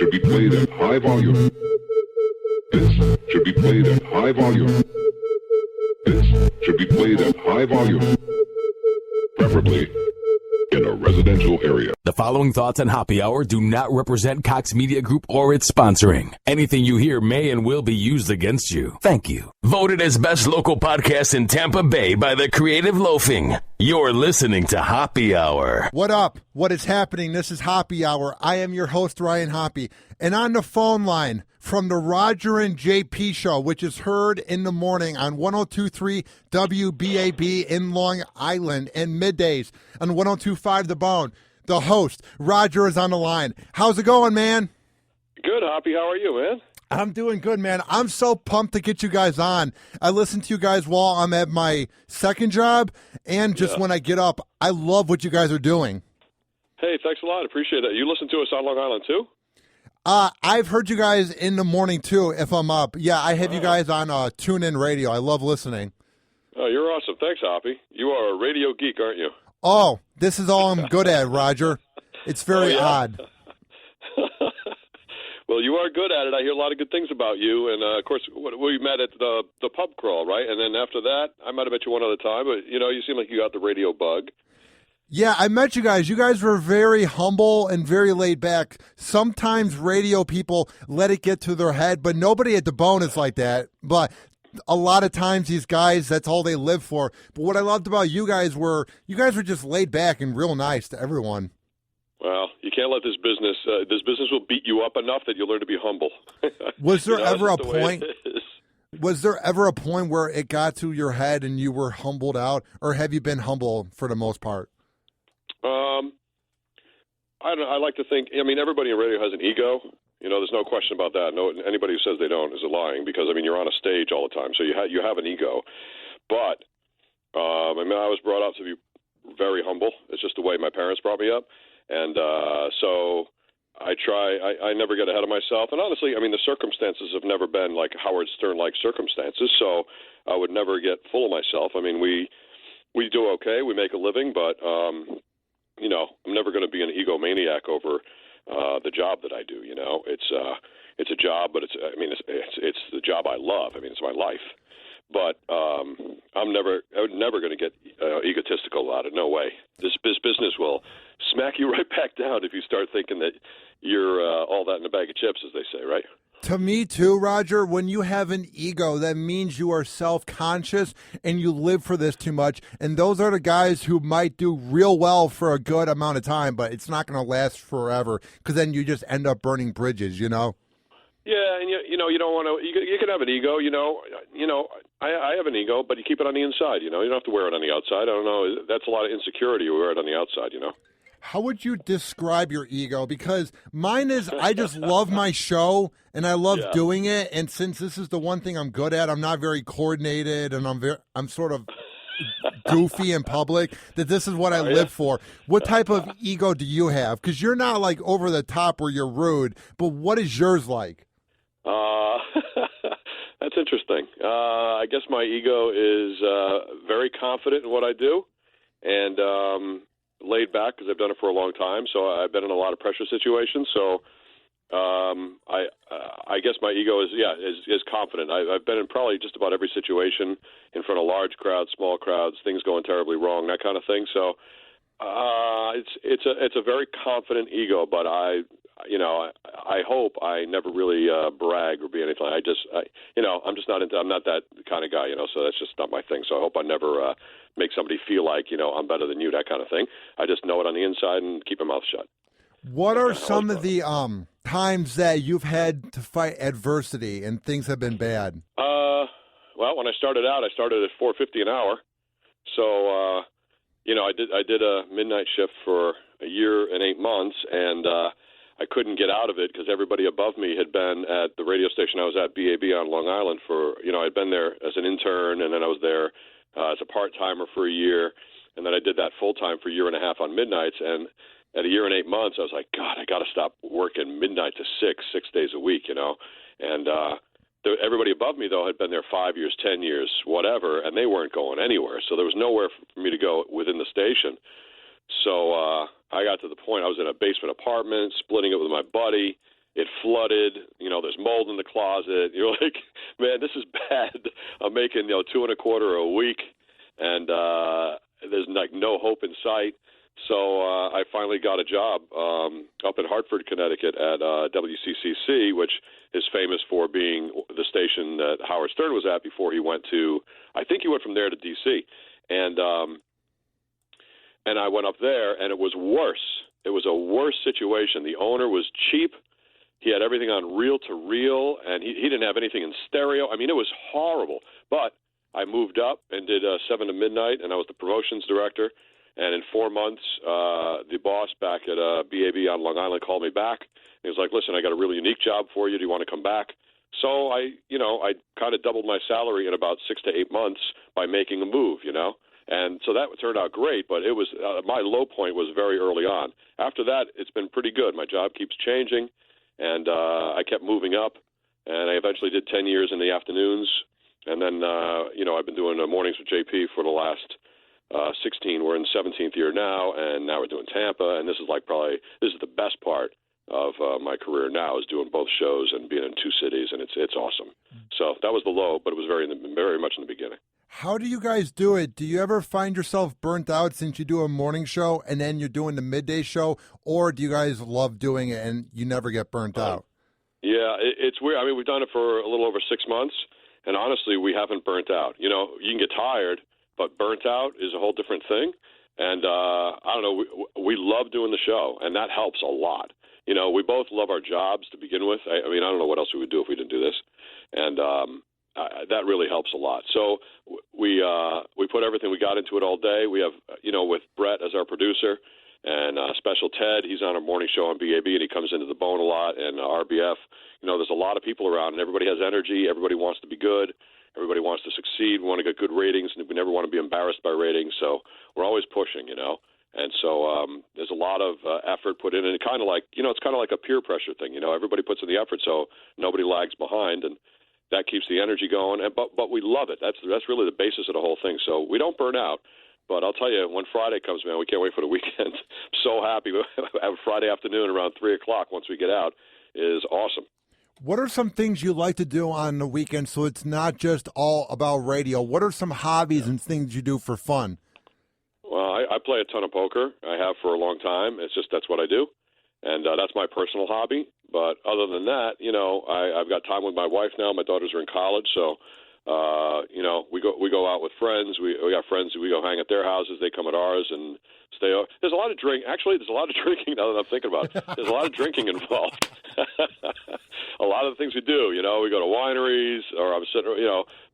should be played at high volume. This should be played at high volume. This should be played at high volume. Preferably in a residential area. The following thoughts on Hoppe Hour do not represent Cox Media Group or its sponsoring. Anything you hear may and will be used against you. Thank you. Voted as best local podcast in Tampa Bay by the Creative Loafing. You're listening to Hoppe Hour. What up? What is happening? This is Hoppe Hour. I am your host, Ryan Hoppe. And on the phone line from the Roger and JP show, which is heard in the morning on 102.3 WBAB in Long Island and middays on 102.5 The Bone, the host, Roger, is on the line. How's it going, man? Good, Hoppy. How are you, man? I'm doing good, man. I'm so pumped to get you guys on. I listen to you guys while I'm at my second job and just when I get up. I love what you guys are doing. Hey, thanks a lot. Appreciate it. You listen to us on Long Island, too? I've heard you guys in the morning, too, if I'm up. Yeah, I have you guys on TuneIn Radio. I love listening. Oh, you're awesome. Thanks, Hoppy. You are a radio geek, aren't you? Oh, this is all I'm good at, Roger. It's very odd. Well, you are good at it. I hear a lot of good things about you. And, of course, we met at the pub crawl, right? And then after that, I might have met you one other time. But, you seem like you got the radio bug. Yeah, I met you guys. You guys were very humble and very laid back. Sometimes radio people let it get to their head, but nobody at the Bone is like that. But a lot of times these guys, that's all they live for. But what I loved about you guys were just laid back and real nice to everyone. Well, you can't let this business will beat you up enough that you'll learn to be humble. Was there ever a point? Was there ever a point where it got to your head and you were humbled out, or have you been humble for the most part? I like to think. I mean, everybody in radio has an ego. There's no question about that. No, anybody who says they don't is lying because you're on a stage all the time, so you have an ego. But I was brought up to be very humble. It's just the way my parents brought me up. And so I never get ahead of myself. And honestly, the circumstances have never been like Howard Stern-like circumstances, so I would never get full of myself. We do okay. We make a living, but, I'm never going to be an egomaniac over the job that I do, It's a job, but it's the job I love. It's my life. But I'm never going to get egotistical about it. No way. This business will smack you right back down if you start thinking that you're all that in a bag of chips, as they say, right? To me, too, Roger, when you have an ego, that means you are self-conscious and you live for this too much. And those are the guys who might do real well for a good amount of time, but it's not going to last forever because then you just end up burning bridges, Yeah, and you don't want to. You can have an ego, I have an ego, but you keep it on the inside. You don't have to wear it on the outside. I don't know. That's a lot of insecurity. You wear it on the outside. How would you describe your ego? Because mine is, I just love my show and I love doing it. And since this is the one thing I'm good at, I'm not very coordinated and I'm sort of goofy in public. That this is what I live for. What type of ego do you have? Because you're not like over the top where you're rude, but what is yours like? That's interesting. I guess my ego is very confident in what I do and laid back because I've done it for a long time. So I've been in a lot of pressure situations. So I guess my ego is confident. I've been in probably just about every situation in front of large crowds, small crowds, things going terribly wrong, that kind of thing. So it's a very confident ego, but I hope I never really brag or be anything. I'm not that kind of guy, so that's just not my thing. So I hope I never make somebody feel like, I'm better than you, that kind of thing. I just know it on the inside and keep my mouth shut. What are some of the times that you've had to fight adversity and things have been bad? Well, when I started out, I started at $4.50 an hour. So, I did a midnight shift for a year and 8 months, and I couldn't get out of it because everybody above me had been at the radio station I was at, BAB on Long Island for, I'd been there as an intern, and then I was there as a part-timer for a year, and then I did that full-time for a year and a half on midnights, and at a year and 8 months, I was like, God, I got to stop working midnight to 6 days a week, and everybody above me, though, had been there 5 years, 10 years, whatever, and they weren't going anywhere, so there was nowhere for me to go within the station. So I got to the point I was in a basement apartment, splitting it with my buddy. It flooded. There's mold in the closet. You're like, man, this is bad. I'm making $2.25 a week, and there's like no hope in sight. So I finally got a job up in Hartford, Connecticut at WCCC, which is famous for being the station that Howard Stern was at before he went to, I think he went from there to D.C. And I went up there, and it was worse. It was a worse situation. The owner was cheap. He had everything on reel-to-reel, and he didn't have anything in stereo. I mean, it was horrible. But I moved up and did 7 to midnight, and I was the promotions director. And in 4 months, the boss back at BAB on Long Island called me back. He was like, listen, I got a really unique job for you. Do you want to come back? So I kind of doubled my salary in about 6 to 8 months by making a move, And so that turned out great, but it was my low point was very early on. After that, it's been pretty good. My job keeps changing, and I kept moving up, and I eventually did 10 years in the afternoons. And then, I've been doing mornings with JP for the last 16. We're in 17th year now, and now we're doing Tampa, and this is the best part of my career now is doing both shows and being in 2 cities, and it's awesome. So that was the low, but it was very much in the beginning. How do you guys do it? Do you ever find yourself burnt out since you do a morning show and then you're doing the midday show, or do you guys love doing it and you never get burnt out? Yeah, it's weird. I mean, we've done it for a little over 6 months, and honestly, we haven't burnt out. You can get tired, but burnt out is a whole different thing. And I don't know, we love doing the show, and that helps a lot. We both love our jobs to begin with. I mean, I don't know what else we would do if we didn't do this. And that really helps a lot. So we put everything we got into it all day. We have, with Brett as our producer and Special Ted, he's on our morning show on BAB, and he comes into the bone a lot, and RBF. There's a lot of people around, and everybody has energy. Everybody wants to be good. Everybody wants to succeed. We want to get good ratings, and we never want to be embarrassed by ratings. So we're always pushing, And so there's a lot of effort put in, and it's kind of like a peer pressure thing. Everybody puts in the effort, so nobody lags behind, and that keeps the energy going. But we love it. That's really the basis of the whole thing. So we don't burn out. But I'll tell you, when Friday comes, man, we can't wait for the weekend. I'm so happy. Have a Friday afternoon around 3 o'clock once we get out is awesome. What are some things you like to do on the weekend so it's not just all about radio? What are some hobbies and things you do for fun? Well, I play a ton of poker. I have for a long time. That's what I do. And that's my personal hobby. But other than that, I've got time with my wife now. My daughters are in college, so we go out with friends. We got friends. We go hang at their houses. They come at ours and stay. There's a lot of drink. Actually, there's a lot of drinking now that I'm thinking about it. There's a lot of drinking involved. A lot of the things we do. We go to wineries, or I'm sitting.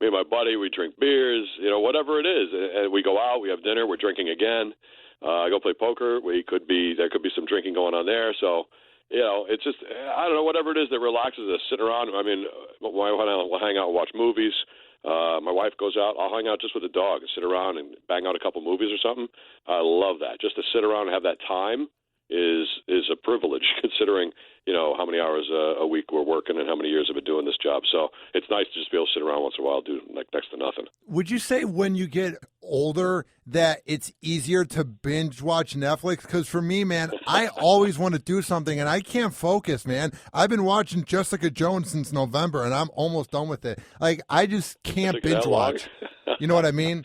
Me and my buddy, we drink beers. Whatever it is, and we go out. We have dinner. We're drinking again. I go play poker. There could be some drinking going on there. So. It's just, I don't know, whatever it is that relaxes us, sitting around. I mean, we'll hang out and watch movies. My wife goes out. I'll hang out just with the dog and sit around and bang out a couple movies or something. I love that. Just to sit around and have that time is a privilege, considering, how many hours a week we're working and how many years I've been doing this job. So it's nice to just be able to sit around once in a while, do like next to nothing. Would you say when you get older that it's easier to binge watch Netflix? Because for me, man, I always want to do something and I can't focus, man. I've been watching Jessica Jones since November and I'm almost done with it. Like, I just can't binge watch. You know what I mean?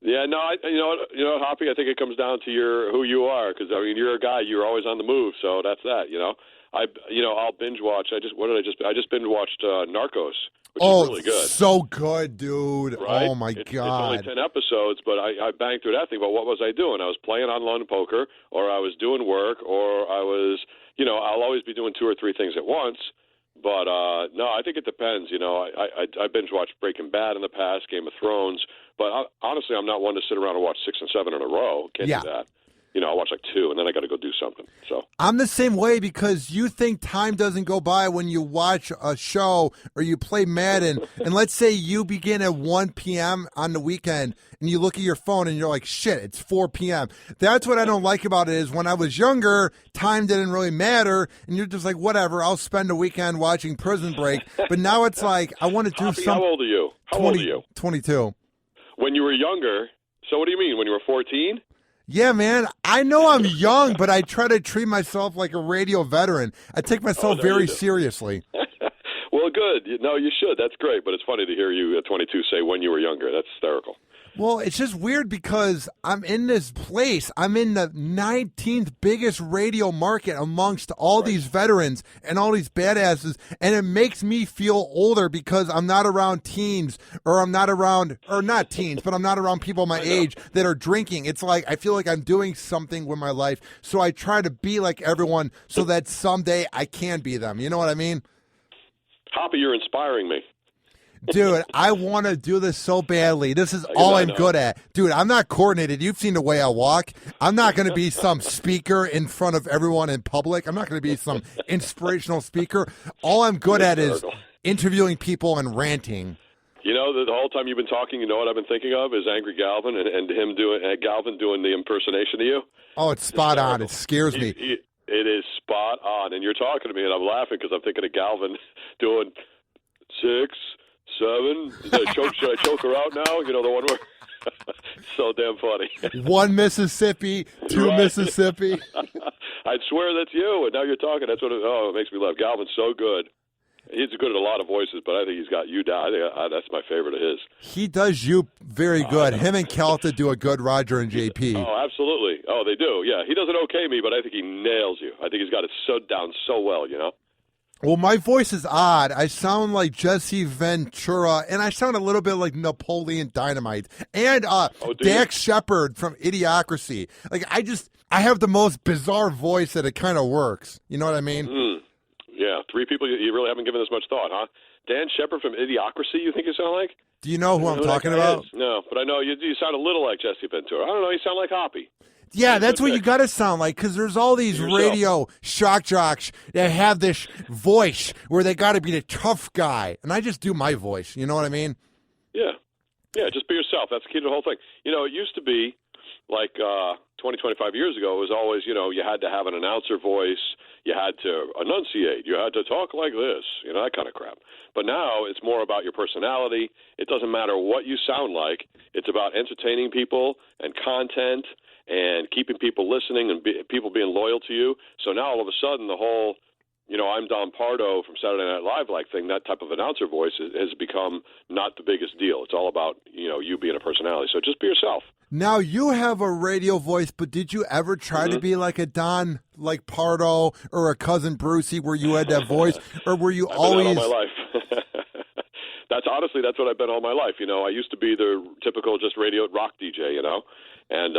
Yeah, no, Hoppy, I think it comes down to who you are, because you're a guy, you're always on the move, so that's that. I'll binge watch. I just binge watched Narcos, which is really good. So good, dude. Right? Oh my God. It's only 10 episodes, but I banged through that thing. But what was I doing? I was playing online poker, or I was doing work, or I was, I'll always be doing 2 or 3 things at once. But no, I think it depends. I binge watched Breaking Bad in the past, Game of Thrones. But honestly, I'm not one to sit around and watch 6 and 7 in a row. Can't do that. I'll watch like 2, and then I got to go do something. So I'm the same way, because you think time doesn't go by when you watch a show or you play Madden. And let's say you begin at 1 p.m. on the weekend, and you look at your phone and you're like, shit, it's 4 p.m. That's what I don't like about it, is when I was younger, time didn't really matter, and you're just like, whatever, I'll spend a weekend watching Prison Break. But now it's like, I want to do something. How old are you? 22. When you were younger, so what do you mean, when you were 14? Yeah, man. I know I'm young, but I try to treat myself like a radio veteran. I take myself very seriously. Well, good. No, you should. That's great. But it's funny to hear you at 22 say when you were younger. That's hysterical. Well, it's just weird because I'm in this place. I'm in the 19th biggest radio market amongst all these veterans and all these badasses, and it makes me feel older because I'm not around teens, or I'm not around, or not teens, but I'm not around people my age that are drinking. It's like I feel like I'm doing something with my life, so I try to be like everyone so that someday I can be them. You know what I mean? Hoppe, you're inspiring me. Dude, I want to do this so badly. This is all I'm good at. Dude, I'm not coordinated. You've seen the way I walk. I'm not going to be some speaker in front of everyone in public. I'm not going to be some inspirational speaker. All I'm good at is interviewing people and ranting. You know, the whole time you've been talking, you know what I've been thinking of is Angry Galvin and him doing Galvin doing the impersonation of you. Oh, it's spot on. It scares me. It is spot on. And you're talking to me, and I'm laughing because I'm thinking of Galvin doing 6, 7. Should I choke her out now? You know, the one where... So damn funny. 1 Mississippi, 2 Mississippi. I'd swear that's you, and now you're talking. That's what it makes me laugh. Galvin's so good. He's good at a lot of voices, but I think he's got you down. I think that's my favorite of his. He does you very good. Him and Calta do a good Roger and JP. Oh, absolutely. Oh, they do. Yeah, he doesn't okay me, but I think he nails you. I think he's got it so down so well, you know? Well, my voice is odd. I sound like Jesse Ventura, and I sound a little bit like Napoleon Dynamite. And Dax Shepard from Idiocracy. Like, I have the most bizarre voice that it kind of works. You know what I mean? Mm. Yeah, 3 people you really haven't given this much thought, huh? Dan Shepard from Idiocracy, you think you sound like? Do you know who I'm talking about? No, but I know you sound a little like Jesse Ventura. I don't know, you sound like Hoppe. Yeah, that's what you got to sound like, because there's all these radio shock jocks that have this voice where they got to be the tough guy, and I just do my voice. You know what I mean? Yeah. Yeah, just be yourself. That's the key to the whole thing. You know, it used to be like 20, 25 years ago, it was always, you know, you had to have an announcer voice, you had to enunciate, you had to talk like this, you know, that kind of crap. But now it's more about your personality. It doesn't matter what you sound like. It's about entertaining people and content and keeping people listening and people being loyal to you. So now all of a sudden the whole, you know, I'm Don Pardo from Saturday Night Live like thing, that type of announcer voice has become not the biggest deal. It's all about, you know, you being a personality. So just be yourself. Now, you have a radio voice, but did you ever try to be like a Don, like Pardo, or a Cousin Brucey where you had that voice? Or were you always... I've been that all my life. That's what I've been all my life. You know, I used to be the typical just radio rock DJ, you know, and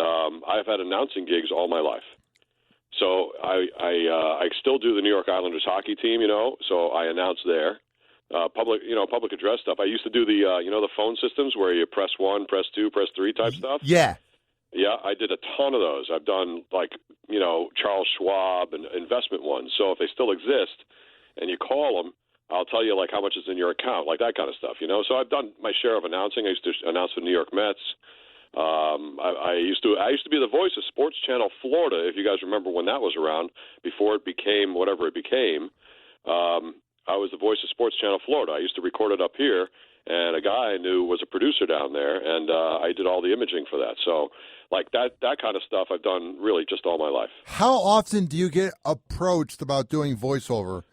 I've had announcing gigs all my life. So I still do the New York Islanders hockey team, you know, so I announce there. Public address stuff. I used to do the, the phone systems where you press 1, press 2, press 3 type stuff. Yeah. Yeah, I did a ton of those. I've done, like, you know, Charles Schwab and investment ones. So if they still exist and you call them, I'll tell you, like, how much is in your account, like that kind of stuff, you know. So I've done my share of announcing. I used to announce for New York Mets. I used to be the voice of Sports Channel Florida, if you guys remember when that was around, before it became whatever it became. I was the voice of Sports Channel Florida. I used to record it up here, and a guy I knew was a producer down there, and I did all the imaging for that. So, like, that kind of stuff I've done really just all my life. How often do you get approached about doing voiceover?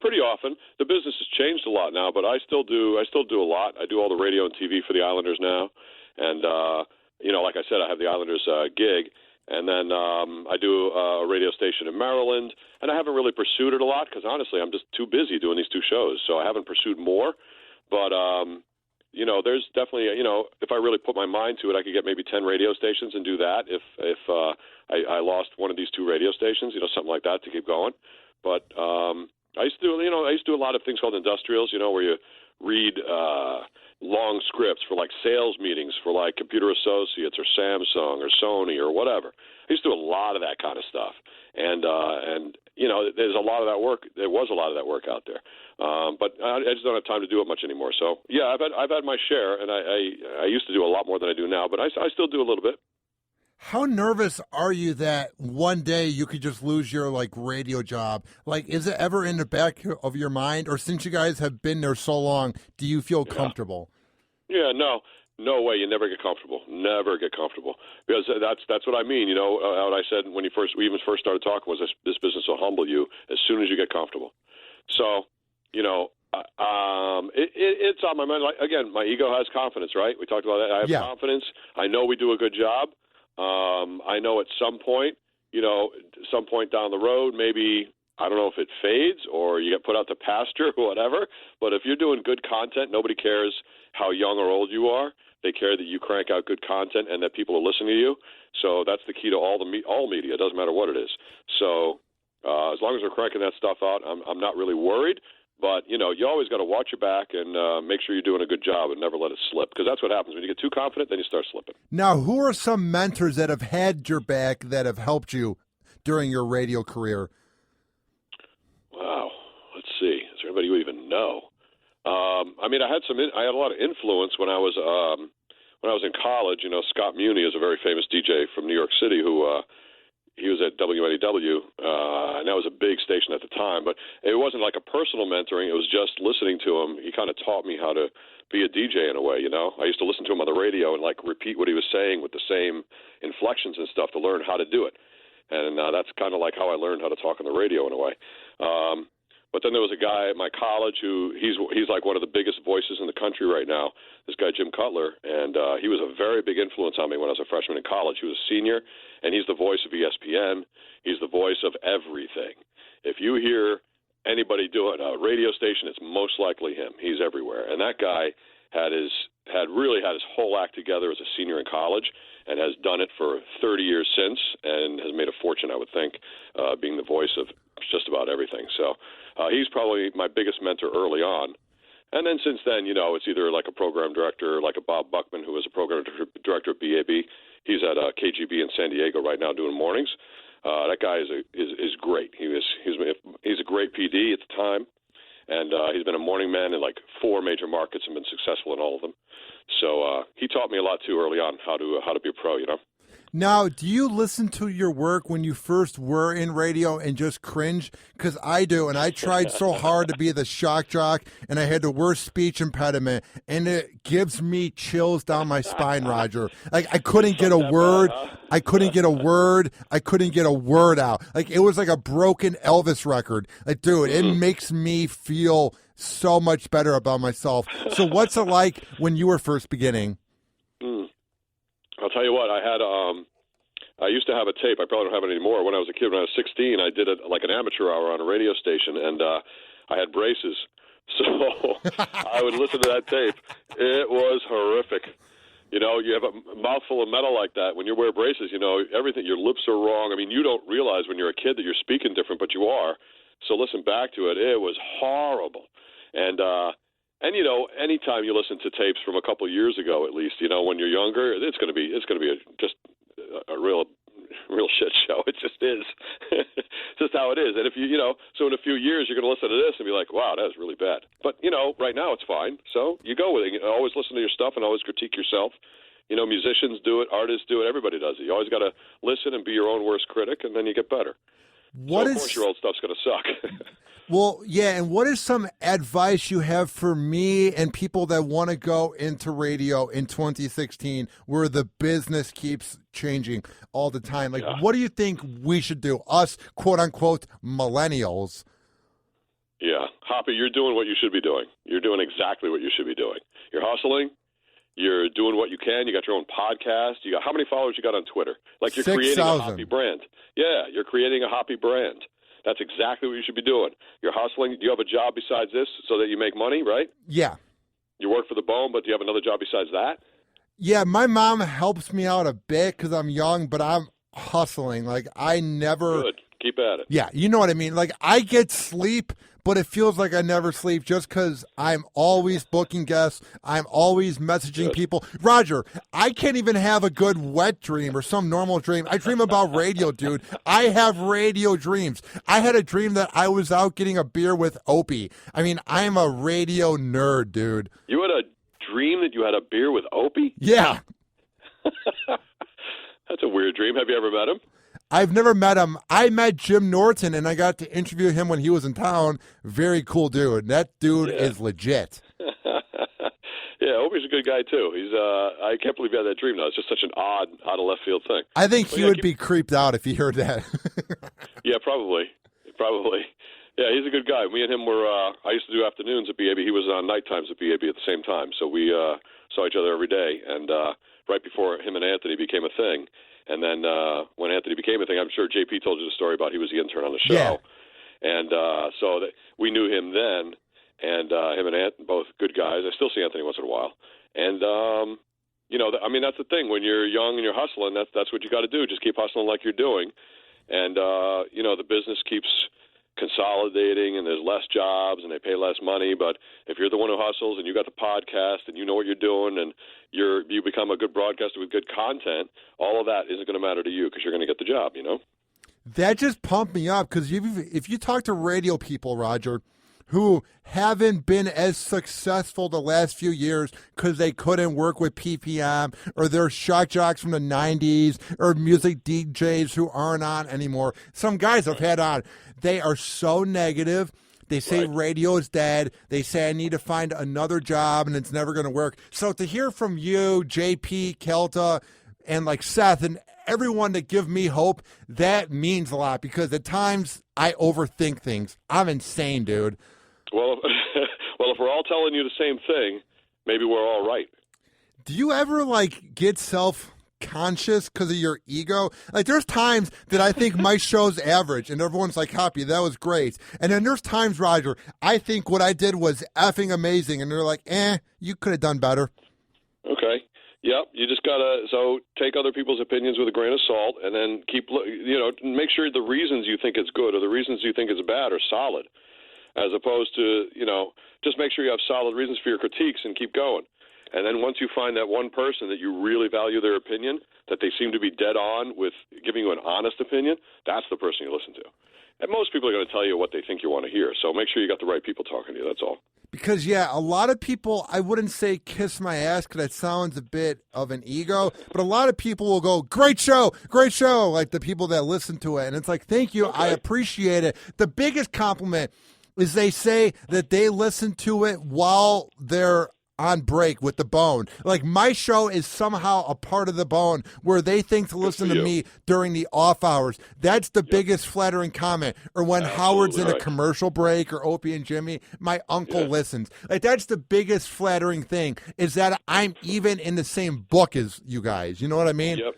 Pretty often. The business has changed a lot now, but I still do a lot. I do all the radio and TV for the Islanders now, and like I said, I have the Islanders gig. And then I do a radio station in Maryland, and I haven't really pursued it a lot because, honestly, I'm just too busy doing these 2 shows, so I haven't pursued more. But, there's definitely, if I really put my mind to it, I could get maybe 10 radio stations and do that if I lost one of these 2 radio stations, something like that to keep going. But I used to do a lot of things called industrials, where you read long scripts for like sales meetings for like Computer Associates or Samsung or Sony or whatever. I used to do a lot of that kind of stuff, and there's a lot of that work. There was a lot of that work out there, but I just don't have time to do it much anymore. So yeah, I've had my share, and I used to do a lot more than I do now, but I still do a little bit. How nervous are you that one day you could just lose your, like, radio job? Like, is it ever in the back of your mind? Or since you guys have been there so long, do you feel comfortable? Yeah, no. no way, you never get comfortable. Never get comfortable, because that's what I mean. You know, what I said when we even first started talking was this business will humble you as soon as you get comfortable. So, you know, it's on my mind. Like, again, my ego has confidence, right? We talked about that. I have confidence. I know we do a good job. I know at some point, you know, some point down the road, maybe, I don't know if it fades or you get put out to pasture or whatever. But if you're doing good content, nobody cares how young or old you are. They care that you crank out good content and that people are listening to you. So that's the key to all media. It doesn't matter what it is. So as long as we're cranking that stuff out, I'm not really worried. But, you know, you always got to watch your back and make sure you're doing a good job and never let it slip, because that's what happens. When you get too confident, then you start slipping. Now, who are some mentors that have had your back that have helped you during your radio career? Wow. Let's see. Is there anybody you even know? I mean, I had a lot of influence when I was in college. You know, Scott Muni is a very famous DJ from New York City who he was at WNEW, and that was a big station at the time. But it wasn't like a personal mentoring. It was just listening to him. He kind of taught me how to be a DJ in a way, you know. I used to listen to him on the radio and, like, repeat what he was saying with the same inflections and stuff to learn how to do it. And that's kind of like how I learned how to talk on the radio in a way. But then there was a guy at my college who he's like one of the biggest voices in the country right now, this guy Jim Cutler, and he was a very big influence on me when I was a freshman in college. He was a senior, and he's the voice of ESPN. He's the voice of everything. If you hear anybody doing a radio station, it's most likely him. He's everywhere. And that guy had really had his whole act together as a senior in college and has done it for 30 years since and has made a fortune, I would think, being the voice of just about everything. So he's probably my biggest mentor early on. And then since then, you know, it's either like a program director, like a Bob Buckman, who is a program director at WBAB. He's at KGB in San Diego right now doing mornings. That guy is great. He's a great PD at the time, and he's been a morning man in like 4 major markets and been successful in all of them. So he taught me a lot too early on how to be a pro, you know. Now, do you listen to your work when you first were in radio and just cringe? Because I do, and I tried so hard to be the shock jock, and I had the worst speech impediment, and it gives me chills down my spine, Roger. Like, I couldn't get a word. I couldn't get a word. I couldn't get a word out. Like, it was like a broken Elvis record. Like, dude, it makes me feel so much better about myself. So what's it like when you were first beginning? I'll tell you what, I used to have a tape. I probably don't have it anymore. When I was a kid, when I was 16, I did like an amateur hour on a radio station, and I had braces. So I would listen to that tape. It was horrific. You know, you have a mouthful of metal like that. When you wear braces, you know, everything, your lips are wrong. I mean, you don't realize when you're a kid that you're speaking different, but you are. So listen back to it. It was horrible. And you know, anytime you listen to tapes from a couple of years ago, at least, you know, when you're younger, it's going to be just a real shit show. It just is. It's just how it is. And if you know, so in a few years you're going to listen to this and be like, wow, that was really bad. But you know, right now it's fine. So you go with it. You always listen to your stuff and always critique yourself. You know, musicians do it, artists do it, everybody does it. You always got to listen and be your own worst critic, and then you get better. Of course, your old stuff's going to suck. Well, yeah, and what is some advice you have for me and people that want to go into radio in 2016 where the business keeps changing all the time? Like, What do you think we should do, us, quote-unquote, millennials? Yeah. Hoppe, you're doing what you should be doing. You're doing exactly what you should be doing. You're hustling. You're doing what you can. You got your own podcast. You got how many followers you got on Twitter? Like, you're 6, creating 000. a Hoppe brand. Yeah, you're creating a Hoppe brand. That's exactly what you should be doing. You're hustling. Do you have a job besides this so that you make money, right? Yeah. You work for the Bone, but do you have another job besides that? Yeah, my mom helps me out a bit because I'm young, but I'm hustling. Like, I never... Good. Keep at it. Yeah, you know what I mean? Like, I get sleep, but it feels like I never sleep just because I'm always booking guests. I'm always messaging people. Roger, I can't even have a good wet dream or some normal dream. I dream about radio, dude. I have radio dreams. I had a dream that I was out getting a beer with Opie. I mean, I'm a radio nerd, dude. You had a dream that you had a beer with Opie? Yeah. That's a weird dream. Have you ever met him? I've never met him. I met Jim Norton, and I got to interview him when he was in town. Very cool dude. That dude is legit. Yeah, Opie's a good guy too. He's I can't believe he had that dream now. It's just such an odd, out of left field thing. I think he would be creeped out if he heard that. Yeah, probably. Yeah, he's a good guy. Me and him were. I used to do afternoons at BAB. He was on night times at BAB at the same time. So we saw each other every day. And right before him and Anthony became a thing, and then when Anthony became a thing, I'm sure JP told you the story about he was the intern on the show. Yeah. And so we knew him then. And him and Anthony, both good guys. I still see Anthony once in a while. And, I mean, that's the thing. When you're young and you're hustling, that's what you got to do. Just keep hustling like you're doing. And, the business keeps consolidating and there's less jobs and they pay less money. But if you're the one who hustles and you got the podcast and you know what you're doing and you become a good broadcaster with good content, all of that isn't going to matter to you because you're going to get the job, That just pumped me up because if you talk to radio people, Roger, who haven't been as successful the last few years because they couldn't work with PPM or they're shock jocks from the 90s or music DJs who aren't on anymore. Some guys I've had on, they are so negative. They say radio is dead. They say I need to find another job and it's never going to work. So to hear from you, JP, Kelta, and like Seth and everyone to give me hope, that means a lot because at times I overthink things. I'm insane, dude. Well, if we're all telling you the same thing, maybe we're all right. Do you ever, get self-conscious because of your ego? There's times that I think my show's average, and everyone's like, Hoppy, that was great. And then there's times, Roger, I think what I did was effing amazing, and they're like, you could have done better. Okay. Yep, you just got to take other people's opinions with a grain of salt and then make sure the reasons you think it's good or the reasons you think it's bad are solid. As opposed to, just make sure you have solid reasons for your critiques and keep going. And then once you find that one person that you really value their opinion, that they seem to be dead on with giving you an honest opinion, that's the person you listen to. And most people are going to tell you what they think you want to hear. So make sure you got the right people talking to you. That's all. Because, a lot of people, I wouldn't say kiss my ass because that sounds a bit of an ego, but a lot of people will go, great show, like the people that listen to it. And it's like, thank you. Okay. I appreciate it. The biggest compliment is they say that they listen to it while they're on break with the Bone. My show is somehow a part of the Bone where they think to listen to me during the off hours. That's the biggest flattering comment. Or when Howard's in a commercial break or Opie and Jimmy, my uncle listens. That's the biggest flattering thing is that I'm even in the same book as you guys. You know what I mean? Yep.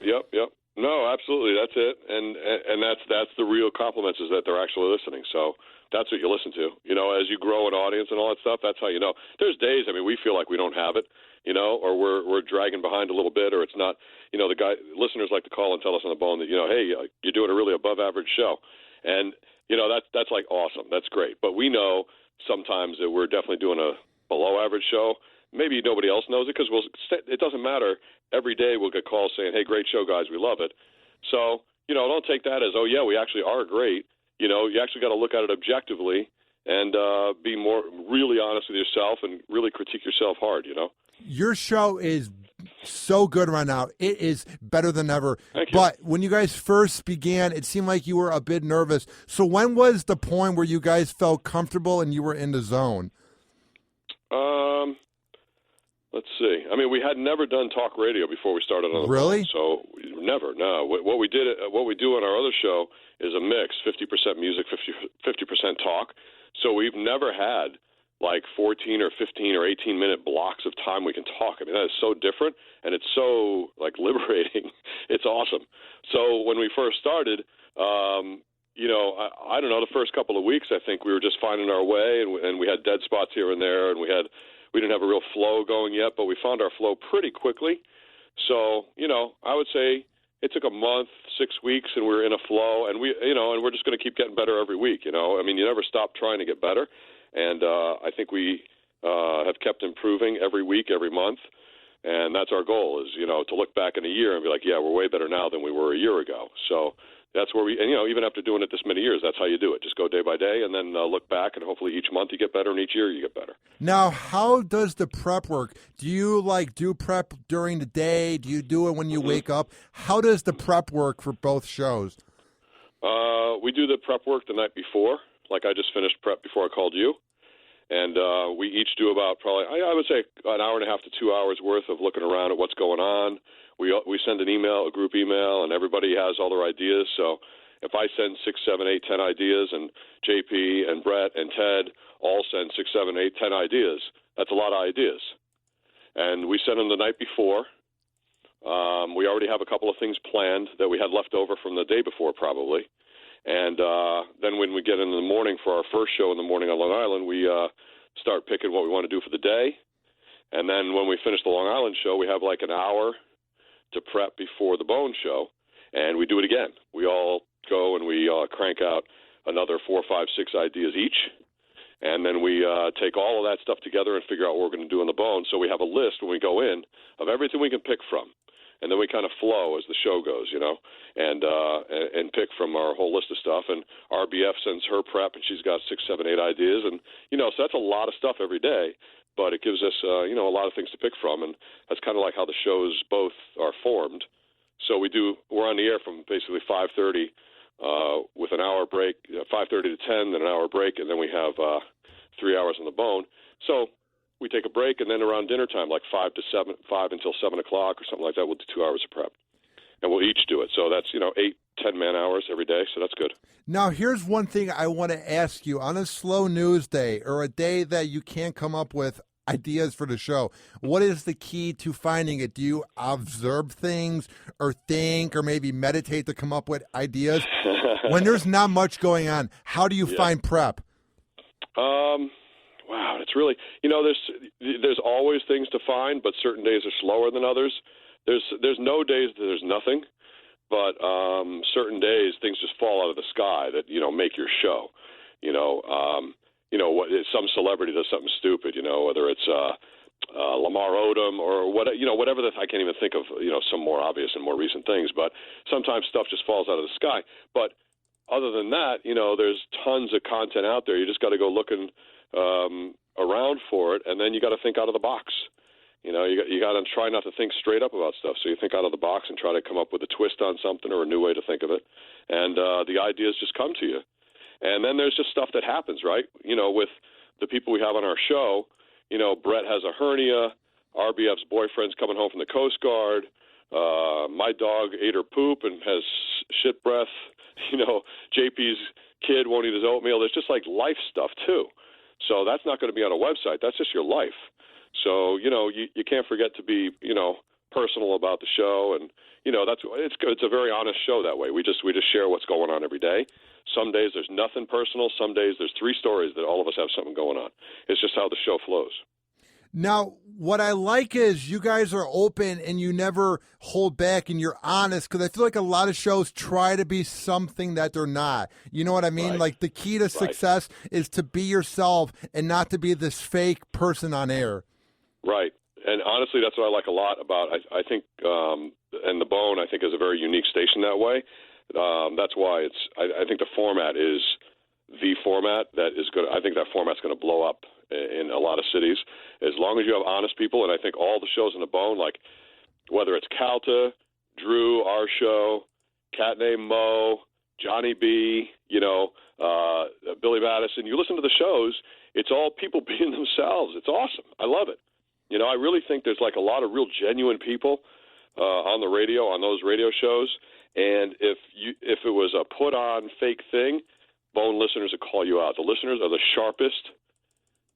No, absolutely. That's it. And that's the real compliments is that they're actually listening. So that's what you listen to. As you grow an audience and all that stuff, that's how you know. There's days, we feel like we don't have it, or we're dragging behind a little bit, or it's not, listeners like to call and tell us on the Bone that, hey, you're doing a really above average show. And, that's like awesome. That's great. But we know sometimes that we're definitely doing a below average show. Maybe nobody else knows it because it doesn't matter. Every day we'll get calls saying, hey, great show, guys. We love it. So, don't take that as, oh, yeah, we actually are great. You actually got to look at it objectively and be more really honest with yourself and really critique yourself hard, Your show is so good right now. It is better than ever. Thank you. But when you guys first began, it seemed like you were a bit nervous. So when was the point where you guys felt comfortable and you were in the zone? Let's see. We had never done talk radio before we started on the Really? Phone, so never. No. What we do on our other show is a mix: 50% music, 50% talk. So we've never had 14 or 15 or 18-minute blocks of time we can talk. That is so different, and it's so liberating. It's awesome. So when we first started, I don't know, the first couple of weeks, I think we were just finding our way, and we had dead spots here and there, and we didn't have a real flow going yet, but we found our flow pretty quickly. So, I would say it took a month, 6 weeks, and we were in a flow, and and we're just going to keep getting better every week. You never stop trying to get better, and I think we have kept improving every week, every month, and that's our goal is, to look back in a year and be like, yeah, we're way better now than we were a year ago. So that's where even after doing it this many years, that's how you do it. Just go day by day and then look back, and hopefully each month you get better and each year you get better. Now, how does the prep work? Do you do prep during the day? Do you do it when you wake up? How does the prep work for both shows? We do the prep work the night before. I just finished prep before I called you. And we each do about probably, I would say, an hour and a half to 2 hours worth of looking around at what's going on. We send an email, a group email, and everybody has all their ideas. So if I send 6, 7, 8, 10 ideas, and JP and Brett and Ted all send 6, 7, 8, 10 ideas, that's a lot of ideas. And we send them the night before. We already have a couple of things planned that we had left over from the day before probably. And then when we get in the morning for our first show in the morning on Long Island, we start picking what we want to do for the day. And then when we finish the Long Island show, we have like an hour to prep before the Bone show, and we do it again. We all go and we crank out another 4, 5, 6 ideas each. And then we take all of that stuff together and figure out what we're going to do on the Bone. So we have a list when we go in of everything we can pick from. And then we kind of flow as the show goes, and pick from our whole list of stuff. And RBF sends her prep, and she's got 6, 7, 8 ideas. And, so that's a lot of stuff every day. But it gives us, a lot of things to pick from. And that's kind of like how the shows both are formed. So we're on the air from basically 5:30 with an hour break, 5:30 to 10, then an hour break, and then we have 3 hours on the Bone. So we take a break, and then around dinner time, like 5 until 7 o'clock or something like that, we'll do 2 hours of prep. And we'll each do it. So that's, 8, 10-man hours every day, so that's good. Now, here's one thing I want to ask you. On a slow news day or a day that you can't come up with ideas for the show, what is the key to finding it? Do you observe things or think or maybe meditate to come up with ideas? When there's not much going on, how do you find prep? Wow, it's really, there's always things to find, but certain days are slower than others. There's no days that there's nothing, but certain days things just fall out of the sky that, make your show. Some celebrity does something stupid, whether it's Lamar Odom or whatever I can't even think of, some more obvious and more recent things, but sometimes stuff just falls out of the sky. But other than that, there's tons of content out there. You just got to go looking around for it, and then you got to think out of the box. You got to try not to think straight up about stuff. So you think out of the box and try to come up with a twist on something or a new way to think of it, and the ideas just come to you. And then there's just stuff that happens, right? With the people we have on our show, Brett has a hernia, RBF's boyfriend's coming home from the Coast Guard, my dog ate her poop and has shit breath, JP's kid won't eat his oatmeal. There's just like life stuff too. So that's not going to be on a website. That's just your life. So, you can't forget to be, personal about the show. And, it's good. It's a very honest show that way. We just share what's going on every day. Some days there's nothing personal. Some days there's 3 stories that all of us have something going on. It's just how the show flows. Now, what I like is you guys are open and you never hold back and you're honest, because I feel like a lot of shows try to be something that they're not. You know what I mean? Right. Like the key to success is to be yourself and not to be this fake person on air. Right. And honestly, that's what I like a lot about, I think, and the Bone, I think, is a very unique station that way. That's why I think the format is the format that is good. I think that format's going to blow up in a lot of cities, as long as you have honest people. And I think all the shows in the Bone, like whether it's Calta, Drew, our show, cat named Mo, Johnny B, Billy Madison, you listen to the shows, it's all people being themselves. It's awesome. I love it. I really think there's like a lot of real genuine people on the radio, on those radio shows. And if it was a put on fake thing, Bone listeners would call you out. The listeners are the sharpest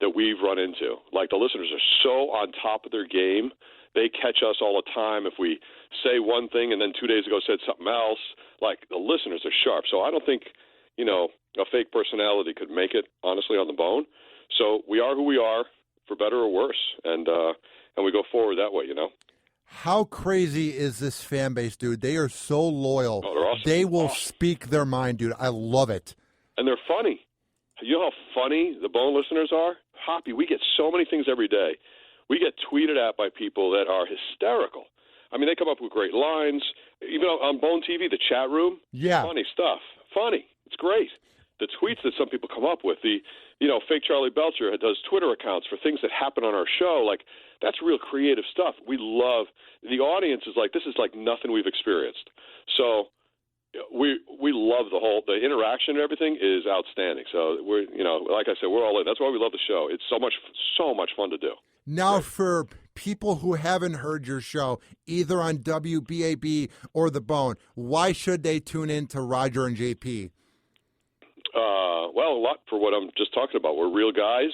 that we've run into. Like, the listeners are so on top of their game. They catch us all the time if we say one thing and then 2 days ago said something else. Like, the listeners are sharp. So I don't think, a fake personality could make it, honestly, on the Bone. So we are who we are, for better or worse. And we go forward that way, How crazy is this fan base, dude? They are so loyal. Oh, they're awesome. They will speak their mind, dude. I love it. And they're funny. You know how funny the Bone listeners are? Hoppy, we get so many things every day. We get tweeted at by people that are hysterical. I mean, they come up with great lines. Even on Bone TV, the chat room, funny stuff. Funny. It's great. The tweets that some people come up with, fake Charlie Belcher does Twitter accounts for things that happen on our show. Like, that's real creative stuff. We love, the audience is like, this is like nothing we've experienced. So we love the interaction and everything is outstanding. So we're, like I said, we're all in. That's why we love the show. It's so much fun to do. Now, for people who haven't heard your show, either on WBAB or The Bone, why should they tune in to Roger and JP? Well, a lot for what I'm just talking about. We're real guys.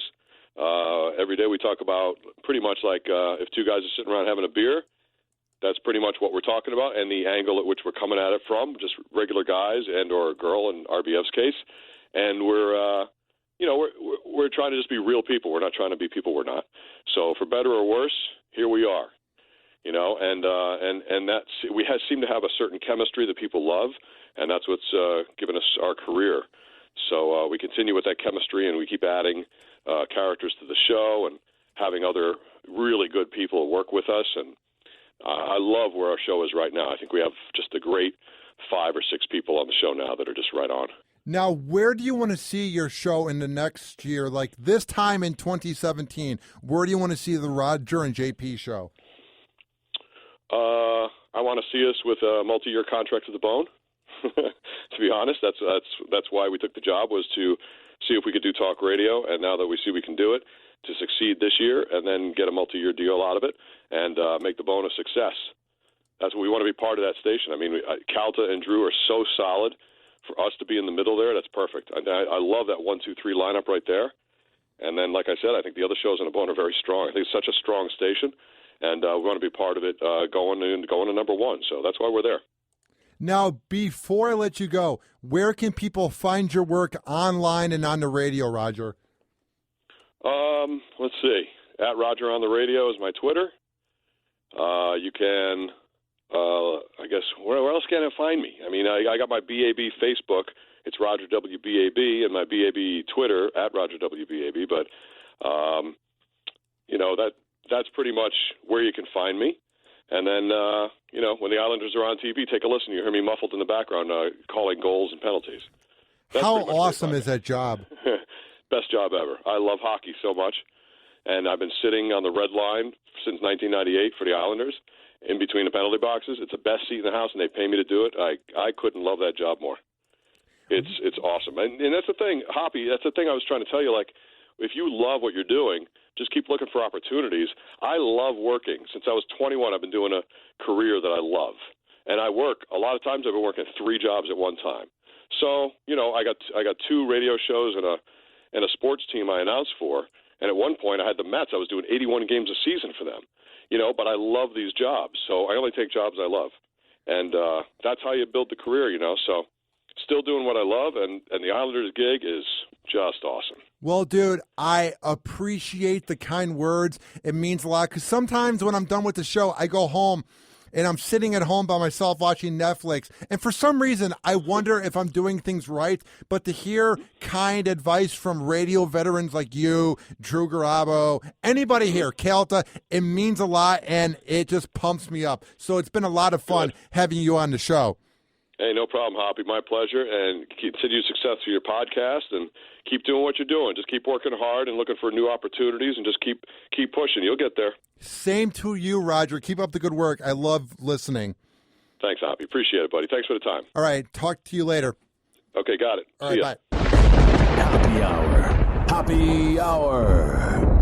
Every day we talk about pretty much like if two guys are sitting around having a beer, that's pretty much what we're talking about, and the angle at which we're coming at it from, just regular guys and or a girl in RBF's case. And we're trying to just be real people. We're not trying to be people we're not. So for better or worse, here we are. And that's we seem to have a certain chemistry that people love, and that's what's given us our career. So we continue with that chemistry, and we keep adding characters to the show and having other really good people work with us. And I love where our show is right now. I think we have just a great 5 or 6 people on the show now that are just right on. Now, where do you want to see your show in the next year? Like this time in 2017, where do you want to see the Roger and JP show? I want to see us with a multi-year contract with The Bone. To be honest, that's why we took the job, was to see if we could do talk radio, and now that we see we can do it, to succeed this year and then get a multi-year deal out of it and make The Bone a success. That's what we want to be part of that station. I mean, Calta and Drew are so solid. For us to be in the middle there, that's perfect. I love that 1, 2, 3 lineup right there. And then, like I said, I think the other shows on The Bone are very strong. I think it's such a strong station, and we want to be part of it going to number 1. So that's why we're there. Now, before I let you go, where can people find your work online and on the radio, Roger? Let's see. At Roger on the Radio is my Twitter. You can, I guess, where else can I find me? I mean, I got my BAB Facebook. It's Roger WBAB, and my BAB Twitter at Roger WBAB. But, that's pretty much where you can find me. And then, when the Islanders are on TV, take a listen. You hear me muffled in the background calling goals and penalties. That's how awesome is that job? Best job ever. I love hockey so much. And I've been sitting on the red line since 1998 for the Islanders in between the penalty boxes. It's the best seat in the house, and they pay me to do it. I couldn't love that job more. It's awesome. And that's the thing, Hoppy, that's the thing I was trying to tell you. Like, if you love what you're doing, just keep looking for opportunities. I love working. Since I was 21, I've been doing a career that I love. And I work, a lot of times I've been working 3 jobs at one time. So, I got 2 radio shows and a sports team I announced for. And at one point, I had the Mets. I was doing 81 games a season for them, but I love these jobs. So I only take jobs I love. And that's how you build the career, So still doing what I love, and the Islanders gig is just awesome. Well, dude, I appreciate the kind words. It means a lot, because sometimes when I'm done with the show, I go home, and I'm sitting at home by myself watching Netflix. And for some reason, I wonder if I'm doing things right. But to hear kind advice from radio veterans like you, Drew Garabo, anybody here, Calta, it means a lot, and it just pumps me up. So it's been a lot of fun having you on the show. Hey, no problem, Hoppy. My pleasure. And continued success for your podcast, and keep doing what you're doing. Just keep working hard and looking for new opportunities, and just keep pushing. You'll get there. Same to you, Roger. Keep up the good work. I love listening. Thanks, Hoppy. Appreciate it, buddy. Thanks for the time. All right. Talk to you later. Okay, got it. All right, bye. Hoppe Hour. Hoppe Hour.